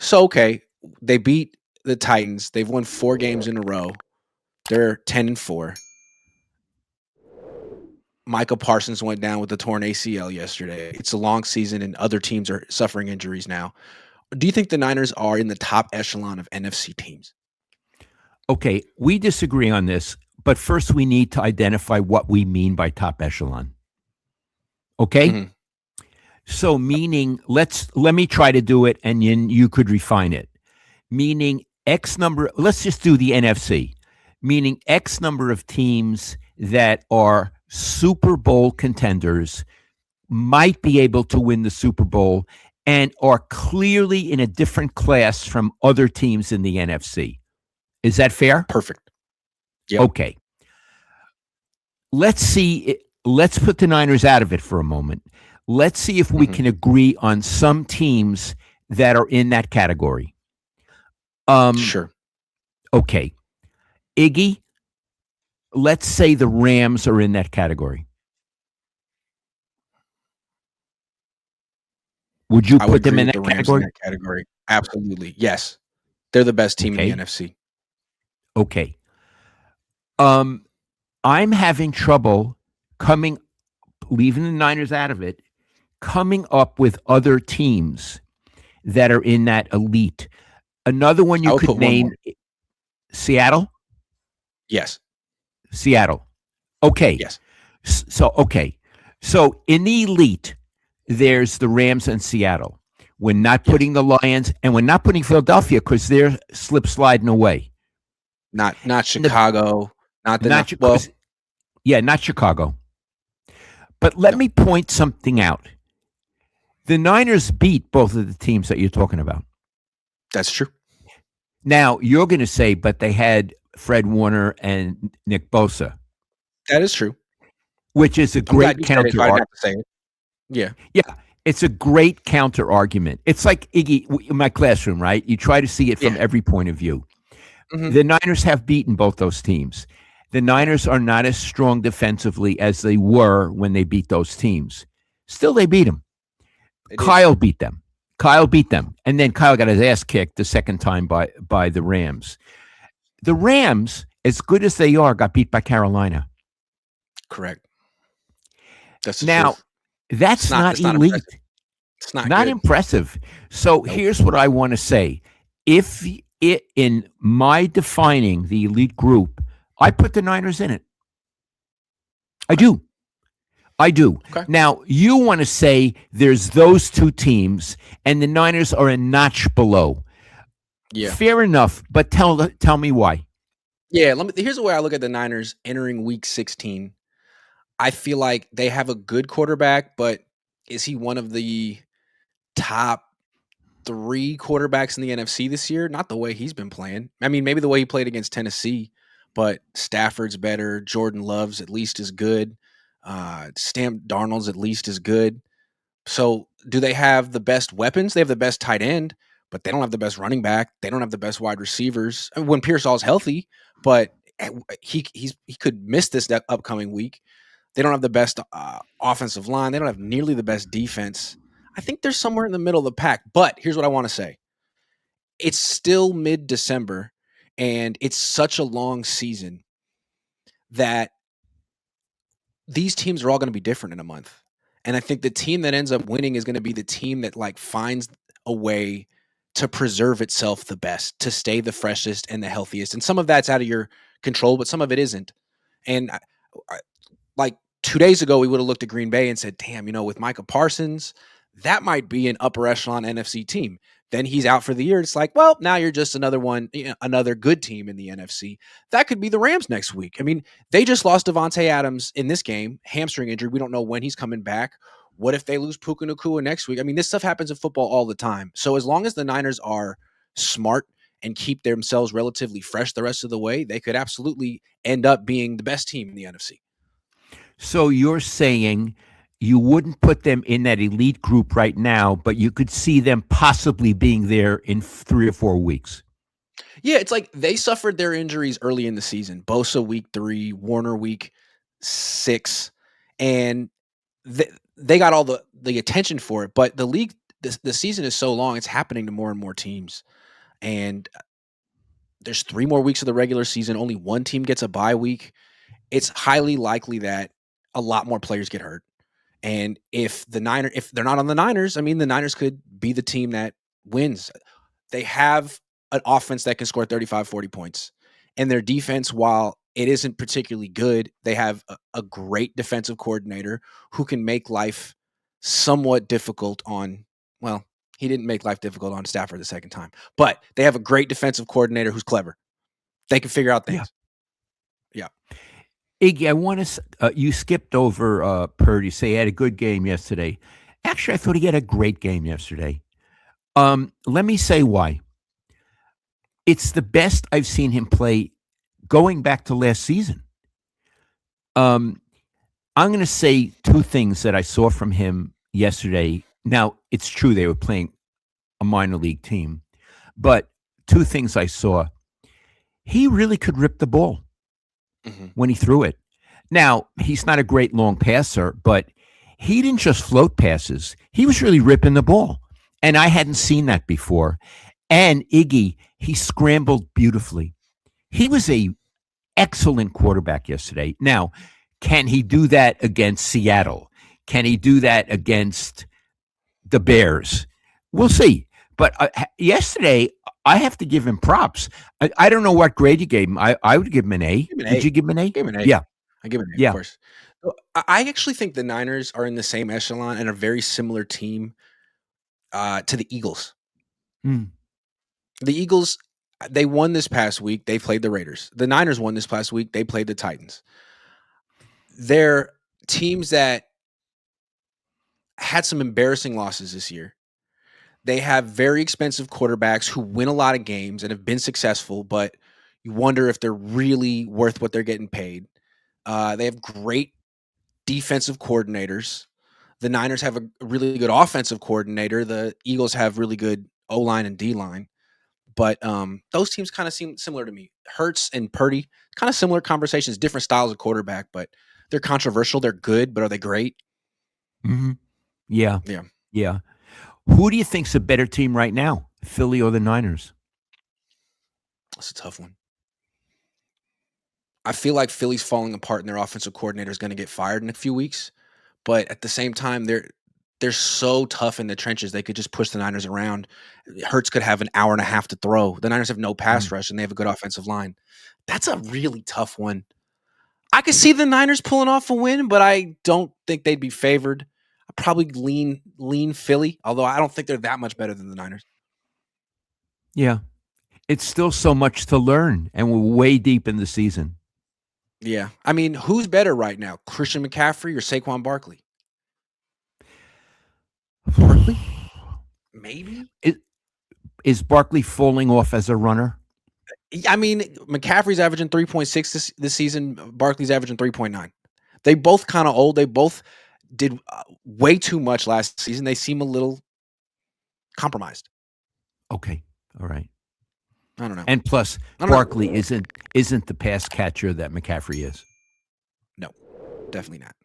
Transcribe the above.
So, okay, they beat the Titans. They've won 4 games in a row. They're 10-4. Micah Parsons went down with a torn ACL yesterday. It's a long season, and other teams are suffering injuries now. Do you think the Niners are in the top echelon of NFC teams? Okay, we disagree on this, but first we need to identify what we mean by top echelon. Okay? Mhm. So meaning let me try to do it and then you could refine it. Meaning X number, let's just do the NFC. Meaning X number of teams that are Super Bowl contenders might be able to win the Super Bowl and are clearly in a different class from other teams in the NFC. Is that fair? Perfect. Yep. Okay. Let's put the Niners out of it for a moment. Let's see if we can agree on some teams that are in that category. Sure. Okay. Iggy, let's say the Rams are in that category. Would you put them in that category? Absolutely. Yes. They're the best team in the NFC. Okay. I'm having trouble leaving the Niners out of it, coming up with other teams that are in that elite. Another one you could name, Seattle? Yes. Seattle. Okay. Yes. So in the elite, there's the Rams and Seattle. We're not putting the Lions, and we're not putting Philadelphia because they're sliding away. Not Chicago. Not Chicago. But let me point something out. The Niners beat both of the teams that you're talking about. That's true. Now, you're going to say, but they had Fred Warner and Nick Bosa. That is true. Which is a great counter argument. Yeah. Yeah. It's a great counter argument. It's like Iggy in my classroom, right? You try to see it from every point of view. Mm-hmm. The Niners have beaten both those teams. The Niners are not as strong defensively as they were when they beat those teams. Still, they beat them. Kyle beat them. And then Kyle got his ass kicked the second time by the Rams. The Rams, as good as they are, got beat by Carolina. Correct. That's not elite. It's not good. Impressive. So here's what I want to say. If in my defining the elite group, I put the Niners in it. I do. Okay. Now, you want to say there's those two teams and the Niners are a notch below. Yeah. Fair enough, but tell me why. Yeah, here's the way I look at the Niners entering week 16. I feel like they have a good quarterback, but is he one of the top 3 quarterbacks in the NFC this year? Not the way he's been playing. I mean, maybe the way he played against Tennessee, but Stafford's better. Jordan Love's at least as good. Sam Darnold's at least as good. So do they have the best weapons? They have the best tight end, but they don't have the best running back. They don't have the best wide receivers. I mean, when Pearsall's healthy, but he could miss this upcoming week. They don't have the best offensive line. They don't have nearly the best defense. I think they're somewhere in the middle of the pack. But here's what I want to say. It's still mid-December, and it's such a long season that these teams are all going to be different in a month. And I think the team that ends up winning is going to be the team that finds a way to preserve itself the best, to stay the freshest and the healthiest. And some of that's out of your control, but some of it isn't. And 2 days ago, we would have looked at Green Bay and said, damn, with Micah Parsons, that might be an upper echelon NFC team. Then he's out for the year. It's like, well, now you're just another one, another good team in the NFC. That could be the Rams next week. I mean, they just lost Devontae Adams in this game, hamstring injury. We don't know when he's coming back. What if they lose Puka Nacua next week? I mean, this stuff happens in football all the time. So as long as the Niners are smart and keep themselves relatively fresh the rest of the way, they could absolutely end up being the best team in the NFC. So you're saying you wouldn't put them in that elite group right now, but you could see them possibly being there in 3 or 4 weeks. Yeah, it's like they suffered their injuries early in the season. Bosa week 3, Warner week 6, and they got all the attention for it. But the the season is so long; it's happening to more and more teams, and there's 3 more weeks of the regular season. Only one team gets a bye week. It's highly likely that a lot more players get hurt. And if they're not on the Niners, I mean, the Niners could be the team that wins. They have an offense that can score 35, 40 points. And their defense, while it isn't particularly good, they have a great defensive coordinator who can make life somewhat difficult on, well, he didn't make life difficult on Stafford the second time, but they have a great defensive coordinator who's clever. They can figure out Yeah. things. Yeah. Iggy, I want to. You skipped over Purdy. Say he had a good game yesterday. Actually, I thought he had a great game yesterday. Let me say why. It's the best I've seen him play going back to last season. I'm going to say two things that I saw from him yesterday. Now, it's true they were playing a minor league team, but two things I saw. He really could rip the ball when he threw it. Now, he's not a great long passer, but he didn't just float passes. He was really ripping the ball. And I hadn't seen that before. And Iggy, he scrambled beautifully. He was a excellent quarterback yesterday. Now, can he do that against Seattle? Can he do that against the Bears? We'll see. But yesterday, I have to give him props. I don't know what grade you gave him. I would give him an A. Did you give him an A? Give him an A. Yeah. I give him an A, Yeah. of course. I actually think the Niners are in the same echelon and a very similar team to the Eagles. Mm. The Eagles, they won this past week. They played the Raiders. The Niners won this past week. They played the Titans. They're teams that had some embarrassing losses this year. They have very expensive quarterbacks who win a lot of games and have been successful, but you wonder if they're really worth what they're getting paid. They have great defensive coordinators. The Niners have a really good offensive coordinator. The Eagles have really good O-line and D-line. But those teams kind of seem similar to me. Hurts and Purdy, kind of similar conversations, different styles of quarterback, but they're controversial. They're good, but are they great? Mm-hmm. Yeah. Yeah. Yeah. Who do you think's a better team right now, Philly or the Niners? That's a tough one. I feel like Philly's falling apart and their offensive coordinator is going to get fired in a few weeks. But at the same time, they're so tough in the trenches. They could just push the Niners around. Hurts could have an hour and a half to throw. The Niners have no pass rush, and they have a good offensive line. That's a really tough one. I could see the Niners pulling off a win, but I don't think they'd be favored. I probably lean Philly, although I don't think they're that much better than the Niners. Yeah. It's still so much to learn, and we're way deep in the season. Yeah. I mean, who's better right now, Christian McCaffrey or Saquon Barkley? Barkley? Maybe. Is Barkley falling off as a runner? I mean, McCaffrey's averaging 3.6 this season. Barkley's averaging 3.9. They both kind of old. They both did way too much last season. They seem a little compromised. Okay. All right. I don't know. And plus, Barkley isn't the pass catcher that McCaffrey is. No, definitely not.